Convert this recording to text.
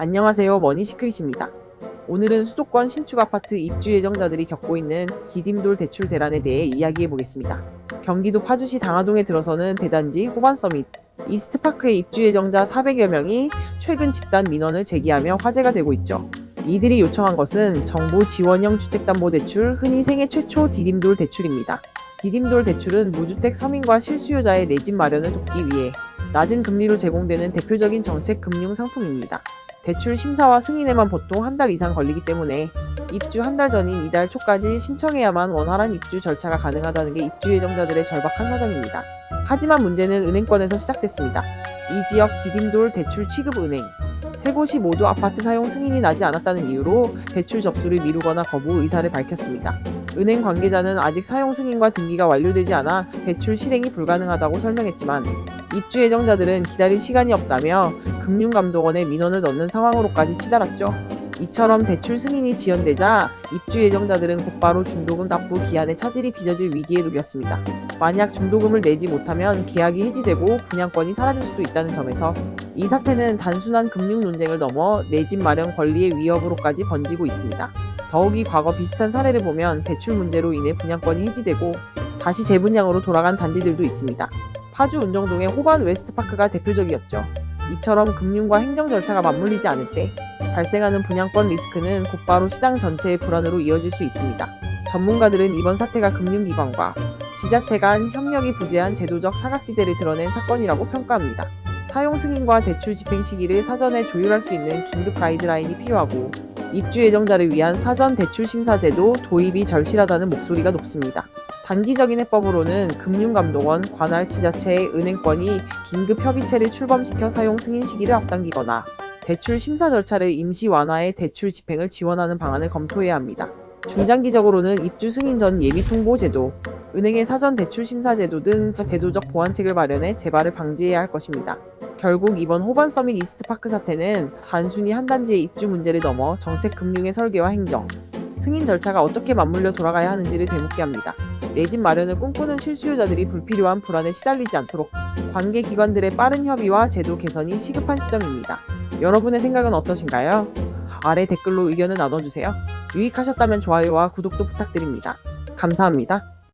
안녕하세요, 머니시크릿입니다. 오늘은 수도권 신축 아파트 입주 예정자들이 겪고 있는 디딤돌 대출 대란에 대해 이야기해 보겠습니다. 경기도 파주시 당하동에 들어서는 대단지 호반서밋 이스트파크의 입주 예정자 400여 명이 최근 집단 민원을 제기하며 화제가 되고 있죠. 이들이 요청한 것은 정부 지원형 주택담보대출, 흔히 생애 최초 디딤돌 대출입니다. 디딤돌 대출은 무주택 서민과 실수요자의 내 집 마련을 돕기 위해 낮은 금리로 제공되는 대표적인 정책 금융 상품입니다. 대출 심사와 승인에만 보통 한 달 이상 걸리기 때문에 입주 한 달 전인 이달 초까지 신청해야만 원활한 입주 절차가 가능하다는 게 입주 예정자들의 절박한 사정입니다. 하지만 문제는 은행권에서 시작됐습니다. 이 지역 디딤돌 대출 취급 은행 세 곳이 모두 아파트 사용 승인이 나지 않았다는 이유로 대출 접수를 미루거나 거부 의사를 밝혔습니다. 은행 관계자는 아직 사용 승인과 등기가 완료되지 않아 대출 실행이 불가능하다고 설명했지만 입주 예정자들은 기다릴 시간이 없다며 금융감독원에 민원을 넣는 상황으로까지 치달았죠. 이처럼 대출 승인이 지연되자 입주 예정자들은 곧바로 중도금 납부 기한의 차질이 빚어질 위기에 놓였습니다. 만약 중도금을 내지 못하면 계약이 해지되고 분양권이 사라질 수도 있다는 점에서 이 사태는 단순한 금융 논쟁을 넘어 내 집 마련 권리의 위협으로까지 번지고 있습니다. 더욱이 과거 비슷한 사례를 보면 대출 문제로 인해 분양권이 해지되고 다시 재분양으로 돌아간 단지들도 있습니다. 파주 운정동의 호반 웨스트파크가 대표적이었죠. 이처럼 금융과 행정 절차가 맞물리지 않을 때 발생하는 분양권 리스크는 곧바로 시장 전체의 불안으로 이어질 수 있습니다. 전문가들은 이번 사태가 금융기관과 지자체 간 협력이 부재한 제도적 사각지대를 드러낸 사건이라고 평가합니다. 사용 승인과 대출 집행 시기를 사전에 조율할 수 있는 긴급 가이드라인이 필요하고 입주 예정자를 위한 사전 대출 심사 제도 도입이 절실하다는 목소리가 높습니다. 단기적인 해법으로는 금융감독원, 관할 지자체의 은행권이 긴급 협의체를 출범시켜 사용 승인 시기를 앞당기거나 대출 심사 절차를 임시 완화해 대출 집행을 지원하는 방안을 검토해야 합니다. 중장기적으로는 입주 승인 전 예비 통보 제도, 은행의 사전 대출 심사 제도 등 제도적 보완책을 마련해 재발을 방지해야 할 것입니다. 결국 이번 호반 서밋 이스트파크 사태는 단순히 한 단지의 입주 문제를 넘어 정책 금융의 설계와 행정, 승인 절차가 어떻게 맞물려 돌아가야 하는지를 되묻게 합니다. 내 집 마련을 꿈꾸는 실수요자들이 불필요한 불안에 시달리지 않도록 관계 기관들의 빠른 협의와 제도 개선이 시급한 시점입니다. 여러분의 생각은 어떠신가요? 아래 댓글로 의견을 나눠주세요. 유익하셨다면 좋아요와 구독도 부탁드립니다. 감사합니다.